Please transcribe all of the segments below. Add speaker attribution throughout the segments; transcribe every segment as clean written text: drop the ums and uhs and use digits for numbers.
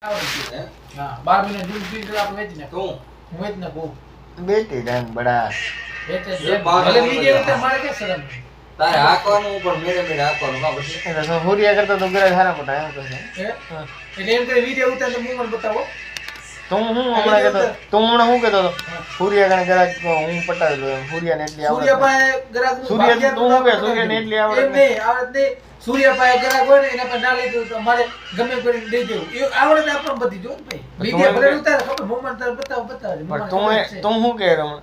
Speaker 1: हाँ 12 महीने दूध पी तो आप वेच ना
Speaker 2: क्यों
Speaker 1: હું વેચ ના બહુ
Speaker 3: બેટી જાન બડા
Speaker 1: વેચ
Speaker 2: એ
Speaker 1: જ
Speaker 2: બાર
Speaker 1: ભલે
Speaker 2: મહિને
Speaker 1: બીજે વખતે મારે કે શરમ
Speaker 2: તારે હાકવાનું પણ મેરે મેરે હાકવાનું કા પછી
Speaker 3: એટલે તો હુરિયા કરતા તો ગરા સારા મોટા એમ તો છે
Speaker 1: હે એટલે એમ કરી વિડિયો ઉતાર તો મને બતાવો
Speaker 3: તું હું હમણાં કહેતો તું હમણાં શું કહેતો હતો હુરિયા કણે ગરા હું પટાવી લો હુરિયા ને એટલી આવડે
Speaker 1: સૂર્ય પાસે ગ્રાહક
Speaker 3: સૂર્ય તું શું કહે સૂર્ય ને એટલી આવડે
Speaker 1: એમ નહીં આવડત નહીં સૂર્ય પાસે ગ્રાહક હોય ને એના પર ના લઈ દઉં તો અમારે ગમે કરીને દઈ દેવું એ આવડત આપણને બધી જો ને ભાઈ વિડિયો ભલે ઉતાર ખબર મોમન તાર બતાવ
Speaker 3: પણ તું શું કહે રમણ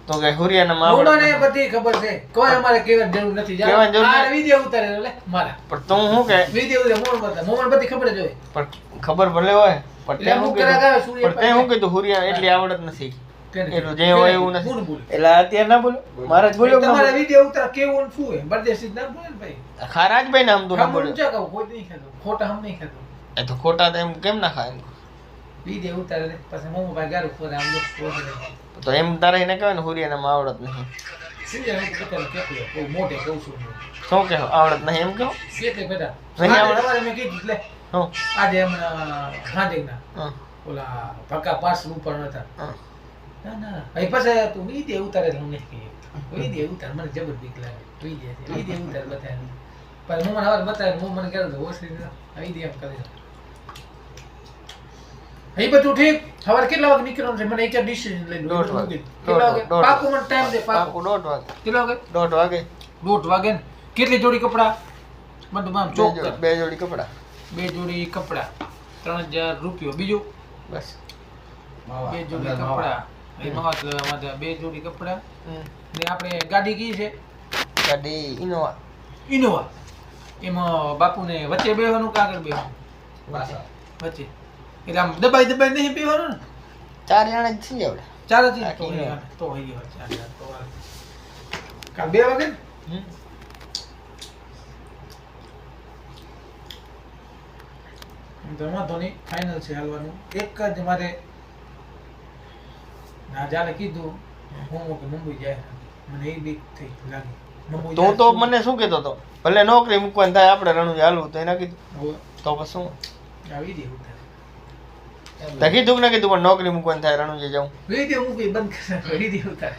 Speaker 3: તો કે હુરિયા ના
Speaker 1: મોમન
Speaker 3: માવડે
Speaker 1: ને બધી ખબર છે કોઈ અમારે કહેવાની જરૂર નથી
Speaker 3: કહેવાની જરૂર
Speaker 1: આ વિડિયો ઉતારે લે મારા
Speaker 3: પણ તું શું કહે
Speaker 1: વિડિયો ઉતાર મોમન બધી ખબર જ હોય
Speaker 3: પણ ખબર ભલે હોય પણ તે શું
Speaker 1: ગ્રાહક આવે
Speaker 3: કીધું
Speaker 1: સૂર્ય
Speaker 3: પણ તે શું કીધું હુરિયા એટલી આવડત નથી એટલું જે હોય એવું નથી
Speaker 1: કોણ બોલે
Speaker 3: એટલે અત્યારે ના બોલો મારા જ બોલ્યો
Speaker 1: તમારે વિડિયો ઉતાર કેવું ને શું હે બરદેશી ના બોલે ને ભાઈ
Speaker 3: ખારાજ ભાઈ નામ તો ના
Speaker 1: હમ
Speaker 3: બોલ્યો
Speaker 1: ઊંચા કહું કોઈ નહીં ખાતો ખોટા હમ નહીં ખાતો
Speaker 3: એ તો ખોટા તો એમ કેમ ના ખાય
Speaker 1: વિડિયો ઉતારે લે પછી મોમો ભાઈ ગારું ખોરા આમ લોકો
Speaker 3: તો એમ તારે એને કહેવાય ને હુરિયા નામ આવડત નહીં
Speaker 1: સૂર્ય હું પોતાને કેટલો બહુ મોટે કહું છું હું.
Speaker 3: શું કહો આવડત નહીં એમ કહો
Speaker 1: કેટલે બેટા
Speaker 3: નહીં આવડે.
Speaker 1: સવારે મેં કીધું લે
Speaker 3: હું
Speaker 1: આજે હમણાં હાંજેકના
Speaker 3: હા
Speaker 1: ઓલા ભકા પાસ ઉપર નતા
Speaker 3: હા
Speaker 1: ના ના અહીં પછી તું વિડિયો ઉતારે એટલે હું નથી કહી વિડિયો ઉતાર મને જબર બીક લાગે વિડિયો ઉતાર બતાવે પણ હું મને હવે બતાવે હું મને કહે તો ઓછી વિડિયો એમ કરી એ બધું ઠીક સવારે કેટલા વાગે નીકળવાનું છે મને એક ડિસિઝન લઈ લો
Speaker 3: 1:30 વાગે.
Speaker 1: કેટલા વાગે
Speaker 3: 1:30
Speaker 1: પાકું મને ટાઈમ દે
Speaker 3: પાકું
Speaker 1: પાકું
Speaker 3: 1:30 વાગે
Speaker 1: કેટલા વાગે
Speaker 3: 1:30 વાગે
Speaker 1: 1:30 વાગે ને કેટલી જોડી કપડા બધું આમ ચોક કર
Speaker 3: બે જોડી કપડા
Speaker 1: 2 જોડી કપડા 3000 રૂપિયો બીજું
Speaker 3: બસ
Speaker 1: 2 જોડી કપડા એમાં 2 જોડી કપડા
Speaker 3: હમ.
Speaker 1: ને આપણે ગાડી કી છે
Speaker 3: ગાડી ઇનોવા
Speaker 1: ઇનોવા એમાં બાપુને વચ્ચે બેહવાનું કે આગળ બેહવાનું વચ્ચે એટલે આમ દબાઈ નહીં બેહવાનું ને
Speaker 3: 4 જણા જ છીએ આપણે
Speaker 1: ચાર હતી ને
Speaker 3: આખી
Speaker 1: તો
Speaker 3: ઇનોવા.
Speaker 1: તો હઈ વાત ચાર યાર, તો વાત. કાલ 2 વાગે ને
Speaker 3: હમ.
Speaker 1: તો વાંધો નહીં ફાઇનલ છે હાલવાનું એક જ મારે ના જાણે કીધું હું કે મુંબઈ જાય મને એ બીક થઈ લાગી મુંબઈ
Speaker 3: તું તો મને શું કહેતો હતો ભલે નોકરી મૂકવાની થાય આપણે રણુજ હાલવું તો એના કીધું
Speaker 1: હવે
Speaker 3: તો પછી શું
Speaker 1: આવી દે ઉતાર
Speaker 3: તે કીધું કે ના કીધું પણ નોકરી મૂકવાની થાય રણુજે જાઉં
Speaker 1: વિડિયો મૂકી બંધ કરે વિડિયો ઉતારે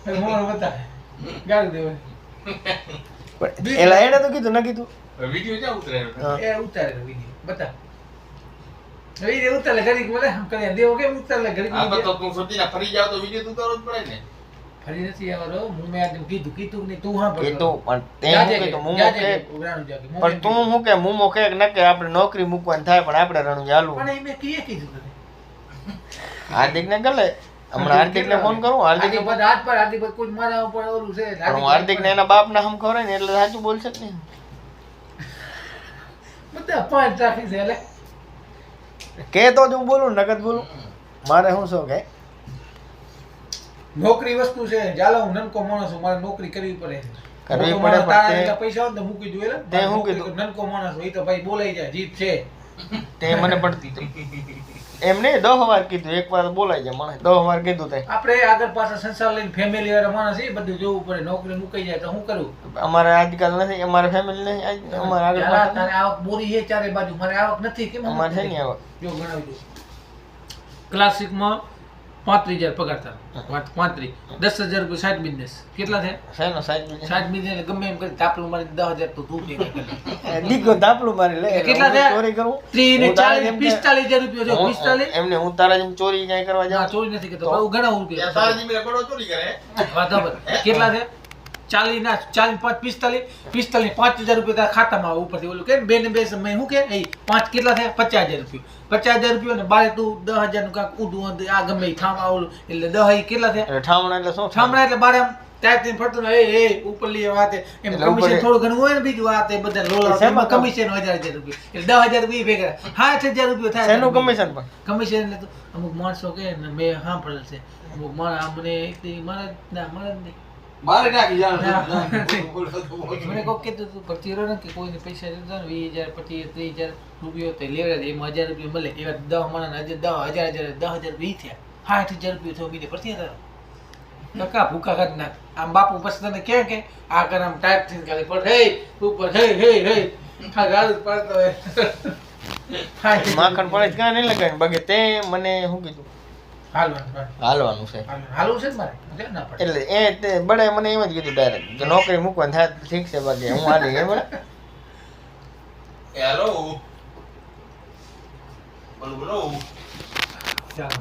Speaker 1: હવે મોર બતાવે ગાળ દેવે
Speaker 3: પણ એલા એને તો કીધું ના કીધું
Speaker 2: વિડિયો ક્યાં ઉતરાયો
Speaker 3: હા.
Speaker 1: એ ઉતારે વિડિયો બતા વિડિયો ઉતારે ઘડીક મને હમ કરે દેવો કેમ ઉતારે ઘડીક
Speaker 2: આ તો તું સોચીને ફરી જાવ તો વિડિયો તો ઉતારવો જ પડે ને
Speaker 1: ફરી નથી આવરો હું મેં આજે કીધું નહીં તું હા
Speaker 3: કીધું પણ તે શું કીધું મુમો કે પણ તું શું કે મુમો કે ન કે આપણે નોકરી મૂકવાની થાય પણ આપણે રણુજ હાલવું
Speaker 1: પણ એ મેં કીધું તને
Speaker 3: હાર્દિક ને ગલે હમણાં હાર્દિક ને ફોન કરું હાર્દિક
Speaker 1: હાર્દિક પર હાથ પર હાર્દિક પર કોઈ મારા ઉપર ઓલું છે
Speaker 3: પણ હું હાર્દિક ને એના બાપ ના હમ ખવડાય ને એટલે સાચું બોલશે જ નહીં
Speaker 1: બધા પાંચ રાખી છે એટલે
Speaker 3: કે તો જ હું બોલું ને નકદ બોલું મારે શું શું કે
Speaker 1: નોકરી વસ્તુ છે ચાલો હું નનકો માણસ છું મારે નોકરી કરવી પડે
Speaker 3: કરવી
Speaker 1: મોટો
Speaker 3: પડે,
Speaker 1: માણસ
Speaker 3: પણ
Speaker 1: તારા
Speaker 3: તે-
Speaker 1: જેટલા પૈસા હોય ને તો મૂકી દઉં એટલે
Speaker 3: તે શું
Speaker 1: નોકરી
Speaker 3: કીધું?
Speaker 1: નનકો માણસ હોય તો ભાઈ બોલાઈ જાય જીત છે
Speaker 3: તે મને પડતી હતી. એમ નહીં 10 વાર કીધું એક વાર બોલાય જાય મને 10 વાર કીધું તે
Speaker 1: આપણે આગળ પાછળ સંસાર લઈને ફેમિલી વાળા માણસ એ બધું જોવું પડે નોકરી મુકાઈ જાય તો શું કરવું
Speaker 3: અમારે આજકાલ નથી અમારે ફેમિલી નહીં અમારે આગળ
Speaker 1: ચાલા,
Speaker 3: પાછળ
Speaker 1: તારે આવક બોરી છે ચારે બાજુ મારે આવક નથી કેમ
Speaker 3: અમારે છે નહીં આવક.
Speaker 1: જો ગણાવજો ક્લાસિકમાં 35,000 પગાર તારો 35 10,000 રૂપિયા સાઈડ બિઝનેસ કેટલા થયા
Speaker 3: શેનો સાઈડ બીજે
Speaker 1: સાઈડ બિઝનેસ ગમે એમ કરી તાપલું મારી 10,000 તો તું ભેગા કરી
Speaker 3: દીકો દાપલું મારી લે
Speaker 1: કેટલા
Speaker 3: હું
Speaker 1: થયા?
Speaker 3: ચોરી કરું
Speaker 1: 30 ને
Speaker 3: હું તારા
Speaker 1: 40
Speaker 3: જેમ
Speaker 1: 45,000 રૂપિયા જો 45
Speaker 3: એમને હું તારા જેમ ચોરી ક્યાંય કરવા
Speaker 1: ના
Speaker 3: જાઉં
Speaker 1: ચોરી નથી કરતો બહુ ઘણા રૂપિયા
Speaker 2: તારા જીમે ગળો ચોરી કરે
Speaker 1: બરાબર કેટલા છે 40 ના 40 45 5,000 રૂપિયા તારા ખાતામાં આવે ઉપરથી ઓલું કે બે ને બે સમય શું કે એ પાંચ કેટલા થયા 50,000 રૂપિયા 50,000 રૂપિયા ને બારે તું 10,000 નું કાંક ઊંધું ઊંધું આ ગમે ઈ થામા ઓલું એટલે 10 કેટલા થયા
Speaker 3: એટલે ઠામણા એટલે શું
Speaker 1: થામણા એટલે બારે આમ ત્યાં ત્યાં ફરતું ને એ ઉપર લઈએ વાતે એમ
Speaker 3: એટલે
Speaker 1: કમિશન
Speaker 3: ઉપર-
Speaker 1: થોડું ઘણું હોય ને બીજું આ તે બધા લોલા
Speaker 3: શેમાં
Speaker 1: એમાં કમિશન 1,000 રૂપિયા એટલે 10,000 રૂપિયા ભેગા 60,000 રૂપિયા થાય
Speaker 3: શેનું કમિશન પણ
Speaker 1: કમિશન એટલે તો અમુક માણસો કે ને મેં સાંભળેલ છે અમુક મારા મને એકથી મારા ના મારા જ નહીં
Speaker 2: મારે નાખી જાણ
Speaker 1: મને કોક કીધું તું ભરતી રહ્યો ને કે કોઈને પૈસા દેતા ને 20,000 25,000 30,000 રૂપિયો તો લેવડે એમાં 1,000 રૂપિયા મળે એવા 10 માણસ 10,000 20 થયા 60,000 રૂપિયા થયો બીજે ભરતી હતા નકા ભૂકા કાઢ નાખ આમ બાપુ પછી તને કે આ કર આમ ટાઈપ થઈને ખાલી પણ હે ઉપર હે ખાલી ગાળું જ પાડતો હોય હા
Speaker 3: માખણ પડે જ કાં નહીં લગાવીને બગે તે મને શું કીધું
Speaker 1: હાલવાનું
Speaker 3: હાલવાનું છે
Speaker 1: હાલવું છે ને મારે કેમ ના પડે
Speaker 3: એટલે એ તે બડે મને એમ જ કીધું ડાયરેક્ટ કે નોકરી મૂકવાની થાય તો ઠીક છે બાકી હું હાલી ગઈ બરાબર
Speaker 2: હેલો બોલો બોલો
Speaker 1: ચાલો